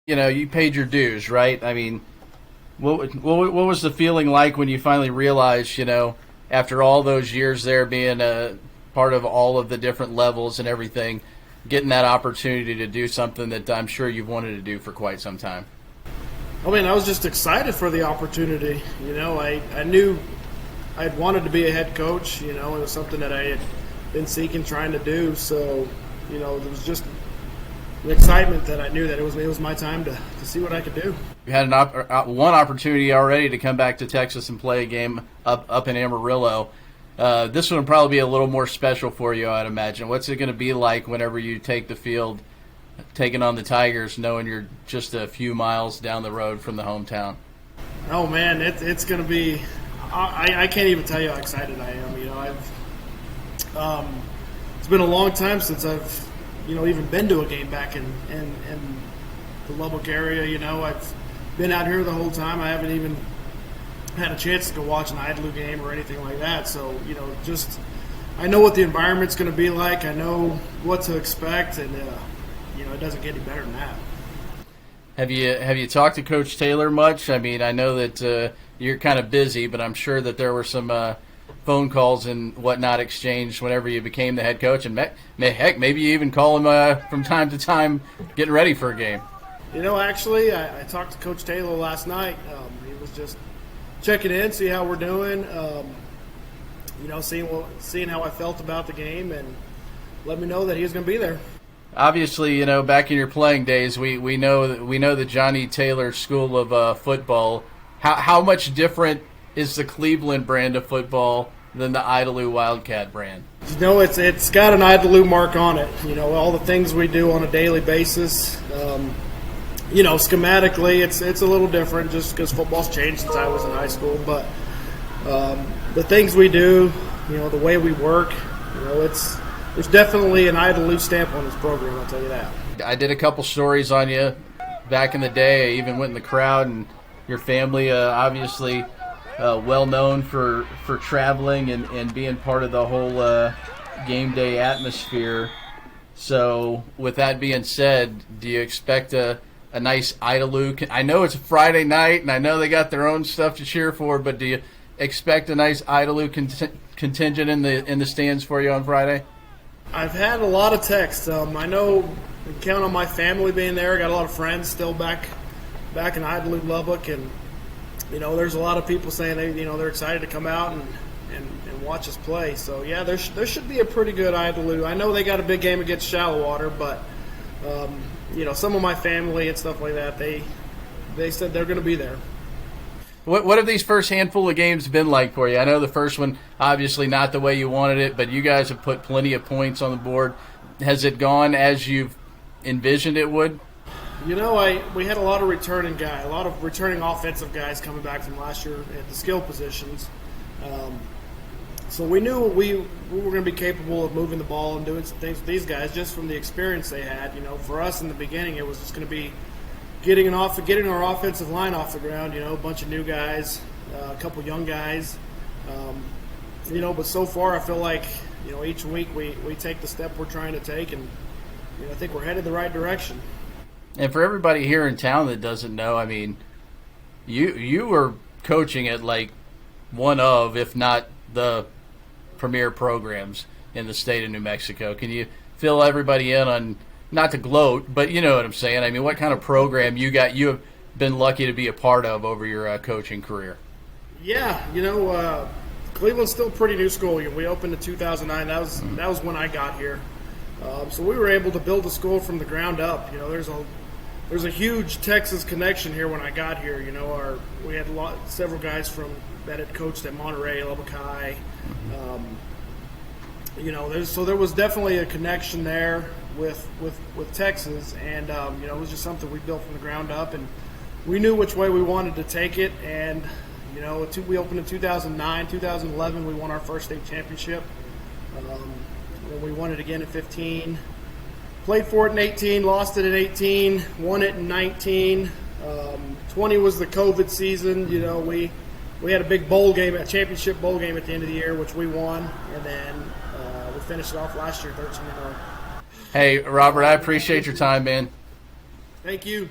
You paid your dues, right? I mean, what was the feeling like when you finally realized, after all those years there being a part of all of the different levels and everything, getting that opportunity to do something that I'm sure you've wanted to do for quite some time? I mean, I was just excited for the opportunity. I knew I'd wanted to be a head coach. It was something that I had been seeking, trying to do. So, there was just an excitement that I knew that it was my time to see what I could do. You had one opportunity already to come back to Texas and play a game up in Amarillo. This one will probably be a little more special for you, I'd imagine. What's it going to be like whenever you take the field, taking on the Tigers, knowing you're just a few miles down the road from the hometown? Oh man, it's going to be. I can't even tell you how excited I am. It's been a long time since I've even been to a game back in the Lubbock area. I've been out here the whole time. I haven't even had a chance to go watch an Idalou game or anything like that. So just I know what the environment's going to be like. I know what to expect, and it doesn't get any better than that. Have you talked to Coach Taylor much? I mean, I know that you're kind of busy, but I'm sure that there were some phone calls and whatnot exchanged whenever you became the head coach. And heck, maybe you even call him from time to time getting ready for a game. Actually, I talked to Coach Taylor last night. He was just checking in, see how we're doing, seeing how I felt about the game, and let me know that he was going to be there. Obviously, back in your playing days, we know the Johnny Taylor School of football. How much different is the Cleveland brand of football than the Idalou Wildcat brand? It's got an Idalou mark on it. All the things we do on a daily basis. Schematically, it's a little different just because football's changed since I was in high school. But the things we do, the way we work, there's definitely an Idalou stamp on this program, I'll tell you that. I did a couple stories on you back in the day. I even went in the crowd, and your family obviously well known for traveling and being part of the whole game day atmosphere. So with that being said, do you expect a nice Idalou? I know it's a Friday night, and I know they got their own stuff to cheer for, but do you expect a nice Idalou contingent in the stands for you on Friday? I've had a lot of texts. I know I can count on my family being there. I got a lot of friends still back in Idalou, Lubbock, and there's a lot of people saying they're excited to come out and watch us play. So yeah, there should be a pretty good Idalou. I know they got a big game against Shallowater, but some of my family and stuff like that, they said they're going to be there. What have these first handful of games been like for you? I know the first one, obviously not the way you wanted it, but you guys have put plenty of points on the board. Has it gone as you've envisioned it would? We had a lot of returning offensive guys coming back from last year at the skill positions. So we knew we were going to be capable of moving the ball and doing some things with these guys just from the experience they had. For us in the beginning, it was just going to be getting our offensive line off the ground. A bunch of new guys, a couple young guys. But so far I feel like each week we take the step we're trying to take, and I think we're headed the right direction. And for everybody here in town that doesn't know, I mean, you were coaching at like one of, if not the premier programs in the state of New Mexico. Can you fill everybody in on, not to gloat, but you know what I'm saying? I mean, what kind of program you have been lucky to be a part of over your coaching career? Yeah, Cleveland's still a pretty new school. We opened in 2009. That was when I got here. So we were able to build a school from the ground up. There's a huge Texas connection here when I got here. We had several guys that had coached at Monterey, Lubbock High. So there was definitely a connection there with Texas, and it was just something we built from the ground up, and we knew which way we wanted to take it. And we opened in 2009, 2011. We won our first state championship. We won it again in 15. Played for it in 18, lost it in 18, won it in 19. 20 was the COVID season. We had a big championship bowl game at the end of the year, which we won, and then we finished it off last year 13-0. Hey, Robert, I appreciate your time, man. Thank you.